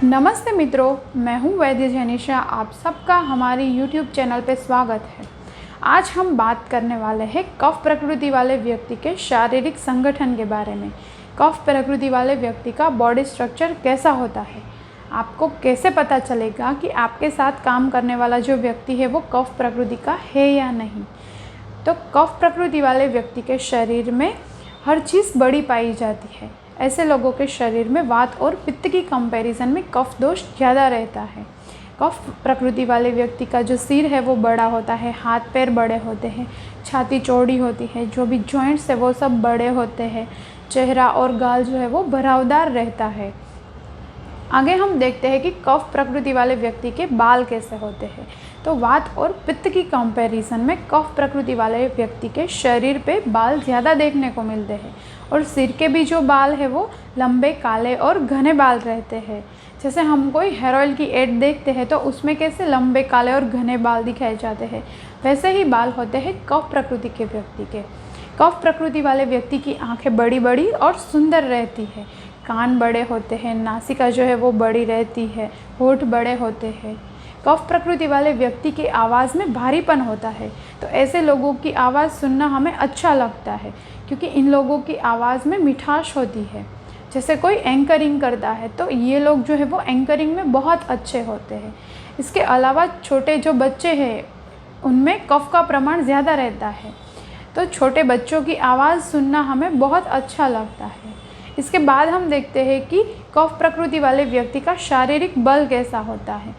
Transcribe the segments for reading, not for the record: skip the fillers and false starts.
नमस्ते मित्रों, मैं हूं वैद्य जैनिशा। आप सबका हमारी YouTube चैनल पे स्वागत है। आज हम बात करने वाले हैं कफ प्रकृति वाले व्यक्ति के शारीरिक संगठन के बारे में। कफ प्रकृति वाले व्यक्ति का बॉडी स्ट्रक्चर कैसा होता है, आपको कैसे पता चलेगा कि आपके साथ काम करने वाला जो व्यक्ति है वो कफ प्रकृति का है या नहीं। तो कफ प्रकृति वाले व्यक्ति के शरीर में हर चीज़ बड़ी पाई जाती है। ऐसे लोगों के शरीर में वात और पित्त की कंपैरिजन में कफ दोष ज़्यादा रहता है। कफ प्रकृति वाले व्यक्ति का जो सिर है वो बड़ा होता है, हाथ पैर बड़े होते हैं, छाती चौड़ी होती है, जो भी जॉइंट्स है वो सब बड़े होते हैं, चेहरा और गाल जो है वो भरावदार रहता है। आगे हम देखते हैं कि कफ प्रकृति वाले व्यक्ति के बाल कैसे होते हैं। तो वात और पित्त की कंपैरिजन में कफ प्रकृति वाले व्यक्ति के शरीर पे बाल ज़्यादा देखने को मिलते हैं और सिर के भी जो बाल है वो लंबे, काले और घने बाल रहते हैं। जैसे हम कोई हेयर ऑयल की एड देखते हैं तो उसमें कैसे लंबे, काले और घने बाल दिखाए जाते हैं, वैसे ही बाल होते हैं कफ प्रकृति के व्यक्ति के। कफ प्रकृति वाले व्यक्ति की आँखें बड़ी बड़ी और सुंदर रहती है, कान बड़े होते हैं, नासिका जो है वो बड़ी रहती है, होंठ बड़े होते हैं। कफ प्रकृति वाले व्यक्ति की आवाज़ में भारीपन होता है। तो ऐसे लोगों की आवाज़ सुनना हमें अच्छा लगता है क्योंकि इन लोगों की आवाज़ में मिठास होती है। जैसे कोई एंकरिंग करता है तो ये लोग जो है वो एंकरिंग में बहुत अच्छे होते हैं। इसके अलावा छोटे जो बच्चे हैं उनमें कफ का प्रमाण ज़्यादा रहता है, तो छोटे बच्चों की आवाज़ सुनना हमें बहुत अच्छा लगता है। इसके बाद हम देखते हैं कि कफ प्रकृति वाले व्यक्ति का शारीरिक बल कैसा होता है।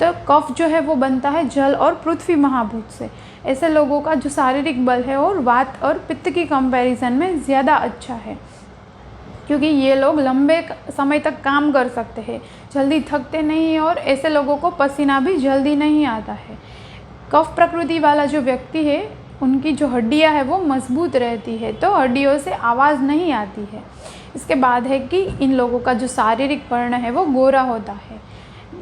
तो कफ जो है वो बनता है जल और पृथ्वी महाभूत से। ऐसे लोगों का जो शारीरिक बल है और वात और पित्त की कंपैरिजन में ज़्यादा अच्छा है क्योंकि ये लोग लंबे समय तक काम कर सकते हैं, जल्दी थकते नहीं हैं और ऐसे लोगों को पसीना भी जल्दी नहीं आता है। कफ प्रकृति वाला जो व्यक्ति है उनकी जो हड्डियां है वो मजबूत रहती है, तो हड्डियों से आवाज़ नहीं आती है। इसके बाद है कि इन लोगों का जो शारीरिक वर्ण है वो गोरा होता है।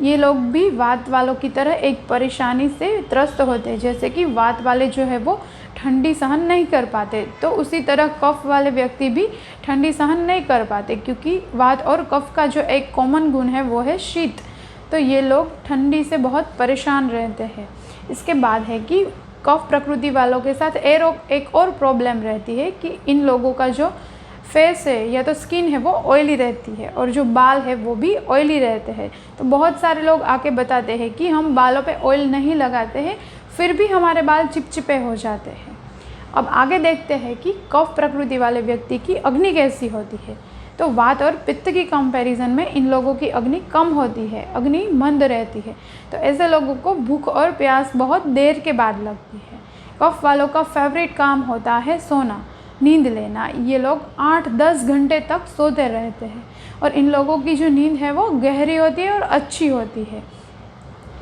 ये लोग भी वात वालों की तरह एक परेशानी से त्रस्त होते हैं, जैसे कि वात वाले जो है वो ठंडी सहन नहीं कर पाते, तो उसी तरह कफ वाले व्यक्ति भी ठंडी सहन नहीं कर पाते क्योंकि वात और कफ का जो एक कॉमन गुण है वो है शीत। तो ये लोग ठंडी से बहुत परेशान रहते हैं। इसके बाद है कि कफ प्रकृति वालों के साथ एक और प्रॉब्लम रहती है कि इन लोगों का जो फेस है या तो स्किन है वो ऑयली रहती है और जो बाल है वो भी ऑयली रहते हैं। तो बहुत सारे लोग आके बताते हैं कि हम बालों पे ऑयल नहीं लगाते हैं फिर भी हमारे बाल चिपचिपे हो जाते हैं। अब आगे देखते हैं कि कफ प्रकृति वाले व्यक्ति की अग्नि कैसी होती है। तो वात और पित्त की कंपैरिजन में इन लोगों की अग्नि कम होती है, अग्नि मंद रहती है। तो ऐसे लोगों को भूख और प्यास बहुत देर के बाद लगती है। कफ वालों का फेवरेट काम होता है सोना, नींद लेना। ये लोग 8-10 घंटे तक सोते रहते हैं और इन लोगों की जो नींद है वो गहरी होती है और अच्छी होती है।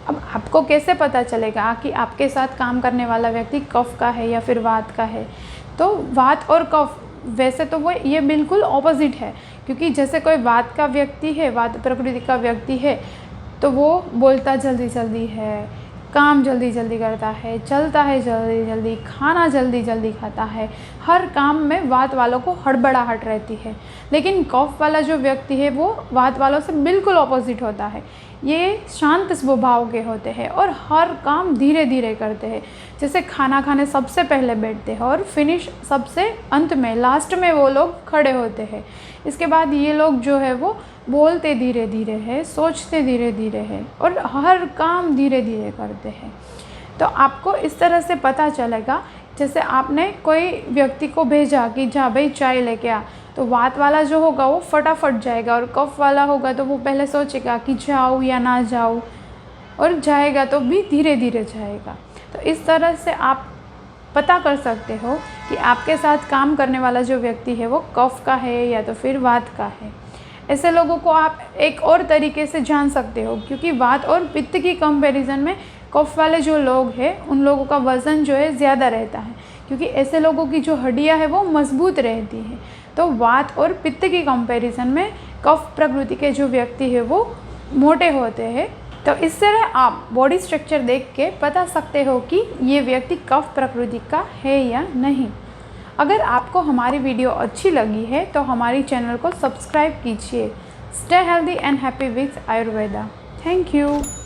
अब आपको कैसे पता चलेगा कि आपके साथ काम करने वाला व्यक्ति कफ का है या फिर वात का है। तो वात और कफ वैसे तो वो ये बिल्कुल ऑपोजिट है क्योंकि जैसे कोई वात का व्यक्ति है, वात प्रकृति का व्यक्ति है, तो वो बोलता जल्दी जल्दी है, काम जल्दी जल्दी करता है, चलता है जल्दी जल्दी, खाना जल्दी जल्दी खाता है, हर काम में वात वालों को हड़बड़ाहट रहती है। लेकिन कफ वाला जो व्यक्ति है वो वात वालों से बिल्कुल ऑपोजिट होता है। ये शांत स्वभाव के होते हैं और हर काम धीरे धीरे करते हैं। जैसे खाना खाने सबसे पहले बैठते हैं और फिनिश सबसे अंत में, लास्ट में वो लोग खड़े होते हैं। इसके बाद ये लोग जो है वो बोलते धीरे धीरे है, सोचते धीरे धीरे है और हर काम धीरे धीरे करते हैं। तो आपको इस तरह से पता चलेगा, जैसे आपने कोई व्यक्ति को भेजा कि जा भाई चाय लेके आ, तो वात वाला जो होगा वो फटाफट जाएगा और कफ वाला होगा तो वो पहले सोचेगा कि जाऊँ या ना जाऊँ, और जाएगा तो भी धीरे धीरे जाएगा। तो इस तरह से आप पता कर सकते हो कि आपके साथ काम करने वाला जो व्यक्ति है वो कफ का है या तो फिर वात का है। ऐसे लोगों को आप एक और तरीके से जान सकते हो क्योंकि वात और पित्त की कंपैरिजन में कफ वाले जो लोग हैं उन लोगों का वज़न जो है ज़्यादा रहता है क्योंकि ऐसे लोगों की जो हड्डियां है वो मजबूत रहती हैं। तो वात और पित्त की कंपैरिजन में कफ प्रकृति के जो व्यक्ति है वो मोटे होते हैं। तो इस तरह आप बॉडी स्ट्रक्चर देख के बता सकते हो कि ये व्यक्ति कफ प्रकृति का है या नहीं। अगर आपको हमारी वीडियो अच्छी लगी है तो हमारी चैनल को सब्सक्राइब कीजिए। Stay healthy and happy with Ayurveda. Thank you.